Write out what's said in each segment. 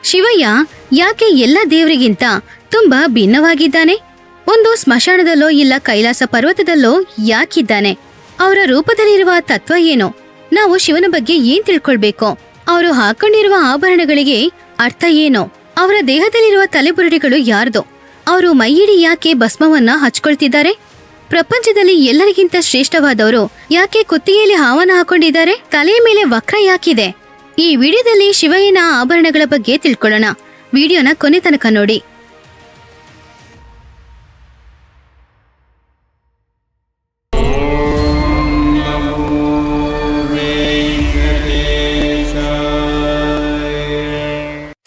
ಶಿವಯ್ಯ ಯಾಕೆ ಎಲ್ಲ ದೇವರಿಗಿಂತ ತುಂಬಾ ಭಿನ್ನವಾಗಿದ್ದಾನೆ? ಒಂದು ಸ್ಮಶಾನದಲ್ಲೋ ಇಲ್ಲ ಕೈಲಾಸ ಪರ್ವತದಲ್ಲೋ ಯಾಕಿದ್ದಾನೆ? ಅವರ ರೂಪದಲ್ಲಿರುವ ತತ್ವ ಏನೋ? ನಾವು ಶಿವನ ಬಗ್ಗೆ ಏನ್ ತಿಳ್ಕೊಳ್ಬೇಕು? ಅವರು ಹಾಕೊಂಡಿರುವ ಆಭರಣಗಳಿಗೆ ಅರ್ಥ ಏನೋ? ಅವರ ದೇಹದಲ್ಲಿರುವ ತಲೆಬುರುಡೆಗಳು ಯಾರ್ದೋ? ಅವರು ಮೈಯಿಡಿ ಯಾಕೆ ಭಸ್ಮವನ್ನ ಹಚ್ಕೊಳ್ತಿದ್ದಾರೆ? ಪ್ರಪಂಚದಲ್ಲಿ ಎಲ್ಲರಿಗಿಂತ ಶ್ರೇಷ್ಠವಾದವರು ಯಾಕೆ ಕುತ್ತಿಗೆಯಲ್ಲಿ ಹಾವನ್ನ ಹಾಕೊಂಡಿದ್ದಾರೆ? ತಲೆಯ ಮೇಲೆ ವಕ್ರ ಯಾಕಿದೆ? ಈ ವಿಡಿಯೋದಲ್ಲಿ ಶಿವಯ್ಯನ ಆಭರಣಗಳ ಬಗ್ಗೆ ತಿಳ್ಕೊಳ್ಳೋಣ. ವಿಡಿಯೋನ ಕೊನೆ ತನಕ ನೋಡಿ.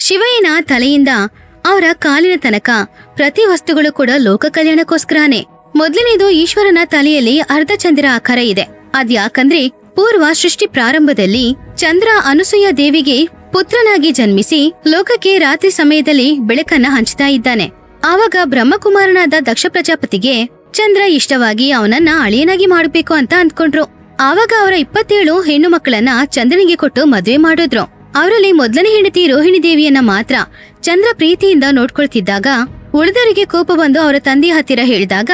ಶಿವಯ್ಯನ ತಲೆಯಿಂದ ಅವರ ಕಾಲಿನ ತನಕ ಪ್ರತಿ ವಸ್ತುಗಳು ಕೂಡ ಲೋಕ ಕಲ್ಯಾಣಕ್ಕೋಸ್ಕರನೇ. ಮೊದಲನೇದು, ಈಶ್ವರನ ತಲೆಯಲ್ಲಿ ಅರ್ಧ ಚಂದ್ರ ಆಕಾರ ಇದೆ. ಅದ್ಯಾಕಂದ್ರೆ ಪೂರ್ವ ಸೃಷ್ಟಿ ಪ್ರಾರಂಭದಲ್ಲಿ ಚಂದ್ರ ಅನುಸೂಯ ದೇವಿಗೆ ಪುತ್ರನಾಗಿ ಜನ್ಮಿಸಿ ಲೋಕಕ್ಕೆ ರಾತ್ರಿ ಸಮಯದಲ್ಲಿ ಬೆಳಕನ್ನ ಹಂಚ್ತಾ ಇದ್ದಾನೆ. ಆವಾಗ ಬ್ರಹ್ಮಕುಮಾರನಾದ ದಕ್ಷ ಪ್ರಜಾಪತಿಗೆ ಚಂದ್ರ ಇಷ್ಟವಾಗಿ ಅವನನ್ನ ಅಳಿಯನಾಗಿ ಮಾಡಬೇಕು ಅಂತ ಅಂದ್ಕೊಂಡ್ರು. ಆವಾಗ ಅವರ 27 ಹೆಣ್ಣು ಮಕ್ಕಳನ್ನ ಚಂದ್ರನಿಗೆ ಕೊಟ್ಟು ಮದ್ವೆ ಮಾಡಿದ್ರು. ಅವರಲ್ಲಿ ಮೊದಲನೇ ಹೆಂಡತಿ ರೋಹಿಣಿ ದೇವಿಯನ್ನ ಮಾತ್ರ ಚಂದ್ರ ಪ್ರೀತಿಯಿಂದ ನೋಡ್ಕೊಳ್ತಿದ್ದಾಗ ಉಳಿದವರಿಗೆ ಕೋಪ ಬಂದು ಅವರ ತಂದೆಯ ಹತ್ತಿರ ಹೇಳಿದಾಗ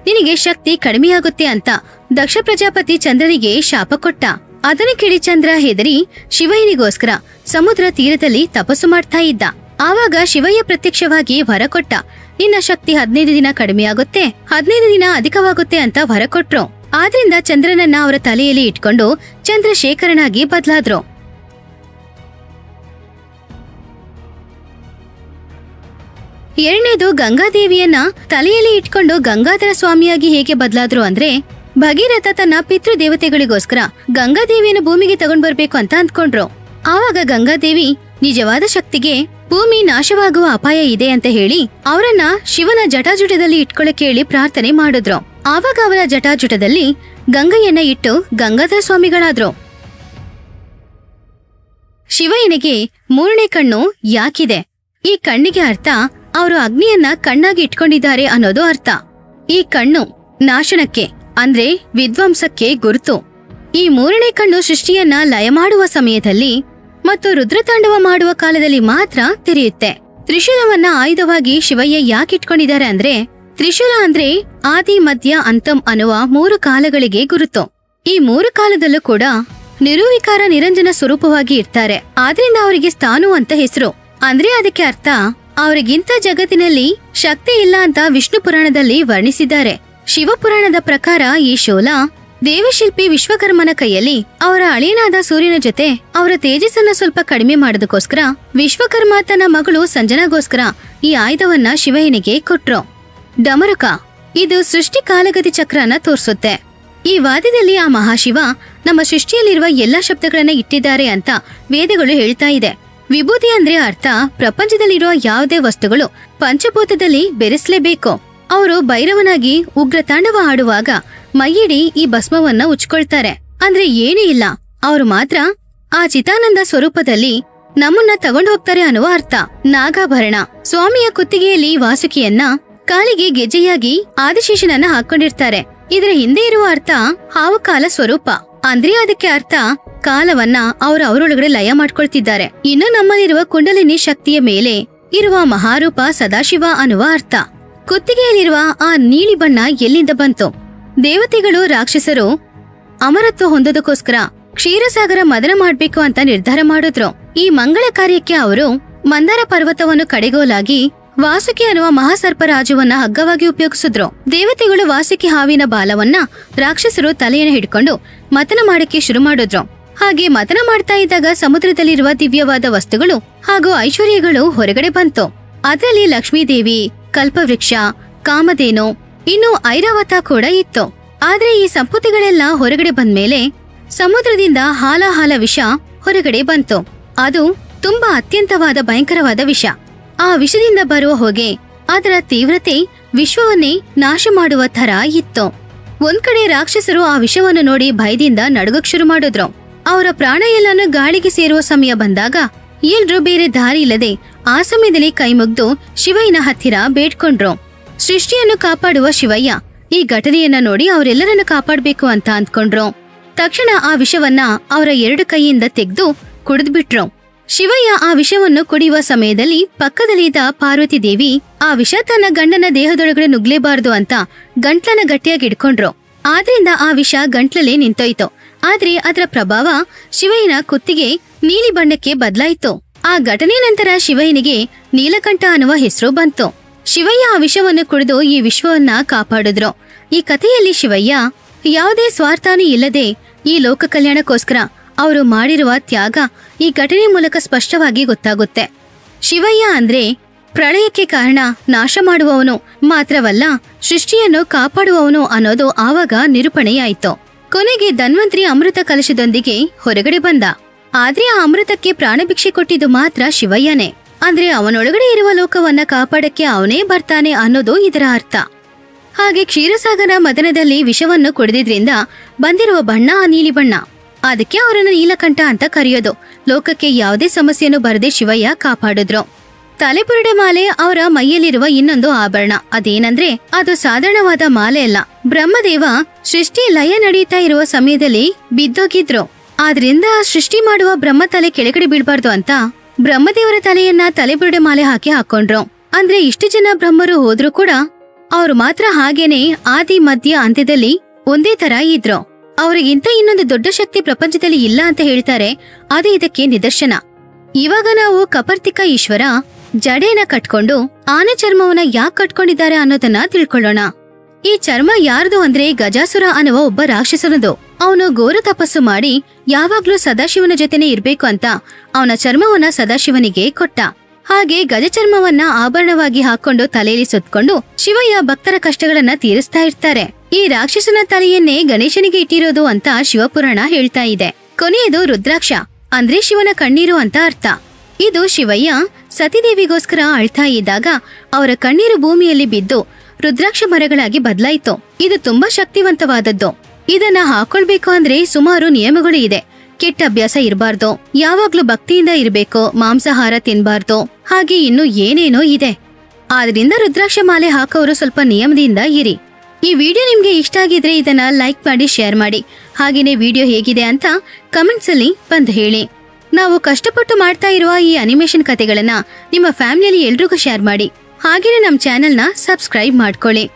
ನಿನಗೆ ಶಕ್ತಿ ಕಡಿಮೆಯಾಗುತ್ತೆ ಅಂತ ದಕ್ಷ ಪ್ರಜಾಪತಿ ಚಂದ್ರನಿಗೆ ಶಾಪ ಕೊಟ್ಟ. ಅದನ್ನು ಕೇಳಿ ಚಂದ್ರ ಹೆದರಿ ಶಿವಯ್ಯನಿಗೋಸ್ಕರ ಸಮುದ್ರ ತೀರದಲ್ಲಿ ತಪಸ್ಸು ಮಾಡ್ತಾ ಇದ್ದ. ಆವಾಗ ಶಿವಯ್ಯ ಪ್ರತ್ಯಕ್ಷವಾಗಿ ವರ ಕೊಟ್ಟ. ನಿನ್ನ ಶಕ್ತಿ 15 ದಿನ ಕಡಿಮೆಯಾಗುತ್ತೆ, 15 ದಿನ ಅಧಿಕವಾಗುತ್ತೆ ಅಂತ ವರ ಕೊಟ್ರು. ಆದ್ರಿಂದ ಚಂದ್ರನನ್ನ ಅವರ ತಲೆಯಲ್ಲಿ ಇಟ್ಕೊಂಡು ಚಂದ್ರಶೇಖರನಾಗಿ ಬದಲಾದ್ರು. ಎರಡನೇದು, ಗಂಗಾದೇವಿಯನ್ನ ತಲೆಯಲ್ಲಿ ಇಟ್ಕೊಂಡು ಗಂಗಾಧರ ಸ್ವಾಮಿಯಾಗಿ ಹೇಗೆ ಬದಲಾದ್ರು ಅಂದ್ರೆ, ಭಗೀರಥ ತನ್ನ ಪಿತೃ ದೇವತೆಗಳಿಗೋಸ್ಕರ ಗಂಗಾದೇವಿಯನ್ನು ಭೂಮಿಗೆ ತಗೊಂಡ್ ಬರ್ಬೇಕು ಅಂತ ಅಂದ್ಕೊಂಡ್ರು. ಆವಾಗ ಗಂಗಾದೇವಿ ನಿಜವಾದ ಶಕ್ತಿಗೆ ಭೂಮಿ ನಾಶವಾಗುವ ಅಪಾಯ ಇದೆ ಅಂತ ಹೇಳಿ ಅವರನ್ನ ಶಿವನ ಜಟಾಜುಟದಲ್ಲಿ ಇಟ್ಕೊಳ್ಳಕ್ಕೆ ಹೇಳಿ ಪ್ರಾರ್ಥನೆ ಮಾಡಿದ್ರು. ಆವಾಗ ಅವರ ಜಟಾಜುಟದಲ್ಲಿ ಗಂಗೆಯನ್ನ ಇಟ್ಟು ಗಂಗಾಧರ ಸ್ವಾಮಿಗಳಾದ್ರು. ಶಿವಯ್ಯನಿಗೆ 3ನೇ ಕಣ್ಣು ಯಾಕಿದೆ? ಈ ಕಣ್ಣಿಗೆ ಅರ್ಥ ಅವರು ಅಗ್ನಿಯನ್ನ ಕಣ್ಣಾಗಿ ಇಟ್ಕೊಂಡಿದ್ದಾರೆ ಅನ್ನೋದು ಅರ್ಥ. ಈ ಕಣ್ಣು ನಾಶನಕ್ಕೆ ಅಂದ್ರೆ ವಿಧ್ವಂಸಕ್ಕೆ ಗುರುತು. ಈ 3ನೇ ಕಣ್ಣು ಸೃಷ್ಟಿಯನ್ನ ಲಯ ಮಾಡುವ ಸಮಯದಲ್ಲಿ ಮತ್ತು ರುದ್ರತಾಂಡವ ಮಾಡುವ ಕಾಲದಲ್ಲಿ ಮಾತ್ರ ತೆರೆಯುತ್ತೆ. ತ್ರಿಶೂಲವನ್ನ ಆಯುಧವಾಗಿ ಶಿವಯ್ಯ ಯಾಕಿಟ್ಕೊಂಡಿದ್ದಾರೆ ಅಂದ್ರೆ, ತ್ರಿಶೂಲ ಅಂದ್ರೆ ಆದಿ ಮಧ್ಯ ಅಂತಂ ಅನ್ನುವ 3 ಕಾಲಗಳಿಗೆ ಗುರುತು. ಈ 3 ಕಾಲದಲ್ಲೂ ಕೂಡ ನಿರೂವಿಕಾರ ನಿರಂಜನ ಸ್ವರೂಪವಾಗಿ ಇರ್ತಾರೆ. ಆದ್ರಿಂದ ಅವರಿಗೆ ಸ್ಥಾನು ಅಂತ ಹೆಸರು. ಅಂದ್ರೆ ಅದಕ್ಕೆ ಅರ್ಥ ಅವರಿಗಿಂತ ಜಗತ್ತಿನಲ್ಲಿ ಶಕ್ತಿ ಇಲ್ಲ ಅಂತ ವಿಷ್ಣು ಪುರಾಣದಲ್ಲಿ ವರ್ಣಿಸಿದ್ದಾರೆ. ಶಿವಪುರಾಣದ ಪ್ರಕಾರ ಈ ಶೂಲ ದೇವಶಿಲ್ಪಿ ವಿಶ್ವಕರ್ಮನ ಕೈಯಲ್ಲಿ ಅವರ ಅಳಿಯನಾದ ಸೂರ್ಯನ ಜೊತೆ ಅವರ ತೇಜಸ್ಸನ್ನ ಸ್ವಲ್ಪ ಕಡಿಮೆ ಮಾಡೋದಕ್ಕೋಸ್ಕರ ವಿಶ್ವಕರ್ಮ ತನ್ನ ಮಗಳು ಸಂಜನಾಗೋಸ್ಕರ ಈ ಆಯುಧವನ್ನ ಶಿವಯ್ಯನಿಗೆ ಕೊಟ್ರು. ಡಮರುಕ ಇದು ಸೃಷ್ಟಿ ಕಾಲಗತಿ ಚಕ್ರನ ತೋರಿಸುತ್ತೆ. ಈ ವಾದ್ಯದಲ್ಲಿ ಆ ಮಹಾಶಿವ ನಮ್ಮ ಸೃಷ್ಟಿಯಲ್ಲಿರುವ ಎಲ್ಲಾ ಶಬ್ದಗಳನ್ನ ಇಟ್ಟಿದ್ದಾರೆ ಅಂತ ವೇದಗಳು ಹೇಳ್ತಾ ಇದೆ. ವಿಭೂತಿ ಅಂದ್ರೆ ಅರ್ಥ ಪ್ರಪಂಚದಲ್ಲಿರುವ ಯಾವುದೇ ವಸ್ತುಗಳು ಪಂಚಭೂತದಲ್ಲಿ ಬೆರೆಸಲೇಬೇಕು. ಅವರು ಭೈರವನಾಗಿ ಉಗ್ರ ತಾಂಡವ ಆಡುವಾಗ ಮೈಯಿಡಿ ಈ ಭಸ್ಮವನ್ನ ಉಚ್ಕೊಳ್ತಾರೆ. ಅಂದ್ರೆ ಏನೂ ಇಲ್ಲ, ಅವರು ಮಾತ್ರ ಆ ಚಿತಾನಂದ ಸ್ವರೂಪದಲ್ಲಿ ನಮ್ಮನ್ನ ತಗೊಂಡು ಹೋಗ್ತಾರೆ ಅನ್ನುವ ಅರ್ಥ. ನಾಗಾಭರಣ ಸ್ವಾಮಿಯ ಕುತ್ತಿಗೆಯಲ್ಲಿ ವಾಸುಕಿಯನ್ನ, ಕಾಲಿಗೆ ಗೆಜ್ಜೆಯಾಗಿ ಆದಿಶೇಷನನ್ನ ಹಾಕೊಂಡಿರ್ತಾರೆ. ಇದರ ಹಿಂದೆ ಇರುವ ಅರ್ಥ ಹಾವಕಾಲ ಸ್ವರೂಪ. ಅಂದ್ರೆ ಅದಕ್ಕೆ ಅರ್ಥ ಕಾಲವನ್ನ ಅವರೊಳಗಡೆ ಲಯ ಮಾಡ್ಕೊಳ್ತಿದ್ದಾರೆ. ಇನ್ನು ನಮ್ಮಲ್ಲಿರುವ ಕುಂಡಲಿನಿ ಶಕ್ತಿಯ ಮೇಲೆ ಇರುವ ಮಹಾರೂಪ ಸದಾಶಿವ ಅನ್ನುವ ಅರ್ಥ. ಕುತ್ತಿಗೆಯಲ್ಲಿರುವ ಆ ನೀಲಿ ಬಣ್ಣ ಎಲ್ಲಿಂದ ಬಂತು? ದೇವತೆಗಳು ರಾಕ್ಷಸರು ಅಮರತ್ವ ಹೊಂದೋದಕ್ಕೋಸ್ಕರ ಕ್ಷೀರಸಾಗರ ಮದನ ಮಾಡ್ಬೇಕು ಅಂತ ನಿರ್ಧಾರ ಮಾಡಿದ್ರು. ಈ ಮಂಗಳ ಕಾರ್ಯಕ್ಕೆ ಅವರು ಮಂದಾರ ಪರ್ವತವನ್ನು ಕಡೆಗೋಲಾಗಿ ವಾಸುಕಿ ಅನ್ನುವ ಮಹಾಸರ್ಪರಾಜುವನ್ನ ಹಗ್ಗವಾಗಿ ಉಪಯೋಗಿಸಿದ್ರು. ದೇವತೆಗಳು ವಾಸುಕಿ ಹಾವಿನ ಬಾಲವನ್ನ ರಾಕ್ಷಸರು ತಲೆಯನ್ನು ಹಿಡ್ಕೊಂಡು ಮತನ ಮಾಡಕ್ಕೆ ಶುರು ಮಾಡಿದ್ರು. ಹಾಗೆ ಮತನ ಮಾಡ್ತಾ ಇದ್ದಾಗ ಸಮುದ್ರದಲ್ಲಿರುವ ದಿವ್ಯವಾದ ವಸ್ತುಗಳು ಹಾಗೂ ಐಶ್ವರ್ಯಗಳು ಹೊರಗಡೆ ಬಂತು. ಅದರಲ್ಲಿ ಲಕ್ಷ್ಮೀದೇವಿ, ಕಲ್ಪವೃಕ್ಷ, ಕಾಮಧೇನು, ಇನ್ನು ಐರಾವತ ಕೂಡ ಇತ್ತು. ಆದ್ರೆ ಈ ಸಂಪತ್ತಿಗಳೆಲ್ಲ ಹೊರಗಡೆ ಬಂದ್ಮೇಲೆ ಸಮುದ್ರದಿಂದ ಹಾಲ ವಿಷ ಹೊರಗಡೆ ಬಂತು. ಅದು ತುಂಬಾ ಅತ್ಯಂತವಾದ ಭಯಂಕರವಾದ ವಿಷ. ಆ ವಿಷದಿಂದ ಬರುವ ಹೊಗೆ ಅದರ ತೀವ್ರತೆ ವಿಶ್ವವನ್ನೇ ನಾಶ ಮಾಡುವ ತರ ಇತ್ತು. ಒಂದ್ ಕಡೆ ರಾಕ್ಷಸರು ಆ ವಿಷವನ್ನು ನೋಡಿ ಭಯದಿಂದ ನಡುಗಕ್ ಶುರು ಮಾಡಿದ್ರು. ಅವರ ಪ್ರಾಣ ಎಲ್ಲಾನು ಗಾಳಿಗೆ ಸೇರುವ ಸಮಯ ಬಂದಾಗ ಎಲ್ರೂ ಬೇರೆ ದಾರಿ ಇಲ್ಲದೆ ಆ ಸಮಯದಲ್ಲಿ ಕೈ ಮುಗ್ದು ಶಿವಯ್ಯನ ಹತ್ತಿರ ಬೇಡ್ಕೊಂಡ್ರು. ಸೃಷ್ಟಿಯನ್ನು ಕಾಪಾಡುವ ಶಿವಯ್ಯ ಈ ಘಟನೆಯನ್ನ ನೋಡಿ ಅವರೆಲ್ಲರನ್ನು ಕಾಪಾಡ್ಬೇಕು ಅಂತ ಅಂದ್ಕೊಂಡ್ರು. ತಕ್ಷಣ ಆ ವಿಷವನ್ನ ಅವರ 2 ಕೈಯಿಂದ ತೆಗೆದು ಕುಡಿದ್ಬಿಟ್ರು. ಶಿವಯ್ಯ ಆ ವಿಷವನ್ನು ಕುಡಿಯುವ ಸಮಯದಲ್ಲಿ ಪಕ್ಕದಲ್ಲಿದ್ದ ಪಾರ್ವತಿ ದೇವಿ ಆ ವಿಷ ತನ್ನ ಗಂಡನ ದೇಹದೊಳಗಡೆ ನುಗ್ಲೇಬಾರದು ಅಂತ ಗಂಟ್ಲನ್ನ ಗಟ್ಟಿಯಾಗಿ ಇಟ್ಕೊಂಡ್ರು. ಆದ್ರಿಂದ ಆ ವಿಷ ಗಂಟ್ಲಲ್ಲೇ ನಿಂತೋಯ್ತು. ಆದ್ರೆ ಅದರ ಪ್ರಭಾವ ಶಿವಯ್ಯನ ಕುತ್ತಿಗೆ ನೀಲಿ ಬಣ್ಣಕ್ಕೆ ಬದಲಾಯಿತು. ಆ ಘಟನೆ ನಂತರ ಶಿವಯ್ಯನಿಗೆ ನೀಲಕಂಠ ಅನ್ನುವ ಹೆಸರು ಬಂತು. ಶಿವಯ್ಯ ಆ ವಿಷವನ್ನು ಕುಡಿದು ಈ ವಿಶ್ವವನ್ನ ಕಾಪಾಡಿದ್ರು. ಈ ಕಥೆಯಲ್ಲಿ ಶಿವಯ್ಯ ಯಾವುದೇ ಸ್ವಾರ್ಥನೂ ಇಲ್ಲದೆ ಈ ಲೋಕ ಕಲ್ಯಾಣಕ್ಕೋಸ್ಕರ ಅವರು ಮಾಡಿರುವ ತ್ಯಾಗ ಈ ಘಟನೆ ಮೂಲಕ ಸ್ಪಷ್ಟವಾಗಿ ಗೊತ್ತಾಗುತ್ತೆ. ಶಿವಯ್ಯ ಅಂದ್ರೆ ಪ್ರಳಯಕ್ಕೆ ಕಾರಣ, ನಾಶ ಮಾಡುವವನು ಮಾತ್ರವಲ್ಲ, ಸೃಷ್ಟಿಯನ್ನು ಕಾಪಾಡುವವನು ಅನ್ನೋದು ಆವಾಗ ನಿರೂಪಣೆಯಾಯಿತು. ಕೊನೆಗೆ ಧನ್ವಂತ್ರಿ ಅಮೃತ ಕಲಶದೊಂದಿಗೆ ಹೊರಗಡೆ ಬಂದ. ಆದ್ರೆ ಆ ಅಮೃತಕ್ಕೆ ಪ್ರಾಣಭಿಕ್ಷೆ ಕೊಟ್ಟಿದ್ದು ಮಾತ್ರ ಶಿವಯ್ಯನೇ. ಅಂದ್ರೆ ಅವನೊಳಗಡೆ ಇರುವ ಲೋಕವನ್ನ ಕಾಪಾಡಕ್ಕೆ ಅವನೇ ಬರ್ತಾನೆ ಅನ್ನೋದು ಇದರ ಅರ್ಥ. ಹಾಗೆ ಕ್ಷೀರಸಾಗರ ಮದನದಲ್ಲಿ ವಿಷವನ್ನು ಕುಡಿದಿದ್ರಿಂದ ಬಂದಿರುವ ಬಣ್ಣ ಆ ನೀಲಿ ಬಣ್ಣ. ಅದಕ್ಕೆ ಅವರನ್ನ ನೀಲಕಂಠ ಅಂತ ಕರೆಯೋದು. ಲೋಕಕ್ಕೆ ಯಾವುದೇ ಸಮಸ್ಯೆಯನ್ನು ಬರದೆ ಶಿವಯ್ಯ ಕಾಪಾಡಿದ್ರು. ತಲೆಬುರುಡೆ ಮಾಲೆ ಅವರ ಮೈಯಲ್ಲಿರುವ ಇನ್ನೊಂದು ಆಭರಣ. ಅದೇನಂದ್ರೆ ಅದು ಸಾಧಾರಣವಾದ ಮಾಲೆ ಅಲ್ಲ. ಬ್ರಹ್ಮದೇವ ಸೃಷ್ಟಿ ಲಯ ನಡೀತಾ ಇರುವ ಸಮಯದಲ್ಲಿ ಬಿದ್ದೋಗಿದ್ರು. ಆದ್ರಿಂದ ಸೃಷ್ಟಿ ಮಾಡುವ ಬ್ರಹ್ಮ ತಲೆ ಕೆಳಗಡೆ ಬೀಳ್ಬಾರ್ದು ಅಂತ ಬ್ರಹ್ಮದೇವರ ತಲೆಯನ್ನ ತಲೆಬುರುಡೆ ಮಾಲೆ ಹಾಕೊಂಡ್ರು. ಅಂದ್ರೆ ಇಷ್ಟು ಜನ ಬ್ರಹ್ಮರು ಹೋದ್ರು ಕೂಡ ಅವ್ರು ಮಾತ್ರ ಹಾಗೇನೆ ಆದಿ ಮಧ್ಯ ಅಂತ್ಯದಲ್ಲಿ ಒಂದೇ ತರ ಇದ್ರು. ಅವ್ರಿಗಿಂತ ಇನ್ನೊಂದು ದೊಡ್ಡ ಶಕ್ತಿ ಪ್ರಪಂಚದಲ್ಲಿ ಇಲ್ಲ ಅಂತ ಹೇಳ್ತಾರೆ. ಅದು ಇದಕ್ಕೆ ನಿದರ್ಶನ. ಇವಾಗ ನಾವು ಕಪರ್ತಿಕ ಈಶ್ವರ ಜಡೆನ ಕಟ್ಕೊಂಡು ಆನೆ ಚರ್ಮವನ್ನ ಯಾಕೆ ಕಟ್ಕೊಂಡಿದ್ದಾರೆ ಅನ್ನೋದನ್ನ ತಿಳ್ಕೊಳ್ಳೋಣ. ಈ ಚರ್ಮ ಯಾರ್ದು ಅಂದ್ರೆ ಗಜಾಸುರ ಅನ್ನುವ ಒಬ್ಬ ರಾಕ್ಷಸನದು. ಅವನು ಘೋರ ತಪಸ್ಸು ಮಾಡಿ ಯಾವಾಗ್ಲೂ ಸದಾಶಿವನ ಜೊತೆನೆ ಇರ್ಬೇಕು ಅಂತ ಅವನ ಚರ್ಮವನ್ನ ಸದಾಶಿವನಿಗೆ ಕೊಟ್ಟ. ಹಾಗೆ ಗಜ ಚರ್ಮವನ್ನ ಆಭರಣವಾಗಿ ಹಾಕೊಂಡು ತಲೆಯಲ್ಲಿ ಸುತ್ಕೊಂಡು ಶಿವಯ್ಯ ಭಕ್ತರ ಕಷ್ಟಗಳನ್ನ ತೀರಿಸ್ತಾ ಇರ್ತಾರೆ. ಈ ರಾಕ್ಷಸನ ತಲೆಯನ್ನೇ ಗಣೇಶನಿಗೆ ಇಟ್ಟಿರೋದು ಅಂತ ಶಿವಪುರಾಣ ಹೇಳ್ತಾ ಇದೆ. ಕೊನೆಯದು ರುದ್ರಾಕ್ಷ ಅಂದ್ರೆ ಶಿವನ ಕಣ್ಣೀರು ಅಂತ ಅರ್ಥ. ಇದು ಶಿವಯ್ಯ ಸತಿದೇವಿಗೋಸ್ಕರ ಅಳ್ತಾ ಇದ್ದಾಗ ಅವರ ಕಣ್ಣೀರು ಭೂಮಿಯಲ್ಲಿ ಬಿದ್ದು ರುದ್ರಾಕ್ಷ ಮರಗಳಾಗಿ ಬದಲಾಯಿತು. ಇದು ತುಂಬಾ ಶಕ್ತಿವಂತವಾದದ್ದು. ಇದನ್ನ ಹಾಕೊಳ್ಬೇಕು ಅಂದ್ರೆ ಸುಮಾರು ನಿಯಮಗಳು ಇದೆ. ಕೆಟ್ಟ ಅಭ್ಯಾಸ ಇರಬಾರ್ದು, ಯಾವಾಗ್ಲೂ ಭಕ್ತಿಯಿಂದ ಇರಬೇಕು, ಮಾಂಸಾಹಾರ ತಿನ್ಬಾರ್ದು, ಹಾಗೆ ಇನ್ನು ಏನೇನೋ ಇದೆ. ಆದ್ರಿಂದ ರುದ್ರಾಕ್ಷ ಮಾಲೆ ಹಾಕೋರು ಸ್ವಲ್ಪ ನಿಯಮದಿಂದ ಇರಿ. ಈ ವಿಡಿಯೋ ನಿಮ್ಗೆ ಇಷ್ಟ ಆಗಿದ್ರೆ ಇದನ್ನ ಲೈಕ್ ಮಾಡಿ, ಶೇರ್ ಮಾಡಿ. ಹಾಗೇನೆ ವಿಡಿಯೋ ಹೇಗಿದೆ ಅಂತ ಕಮೆಂಟ್ಸ್ ಅಲ್ಲಿ ಬಂದು ಹೇಳಿ. ನಾವು ಕಷ್ಟಪಟ್ಟು ಮಾಡ್ತಾ ಇರುವ ಈ ಅನಿಮೇಷನ್ ಕಥೆಗಳನ್ನ ನಿಮ್ಮ ಫ್ಯಾಮಿಲಿಯಲ್ಲಿ ಎಲ್ರಿಗೂ ಶೇರ್ ಮಾಡಿ. ಹಾಗೇನೆ ನಮ್ಮ ಚಾನೆಲ್ನ ಸಬ್ಸ್ಕ್ರೈಬ್ ಮಾಡ್ಕೊಳ್ಳಿ.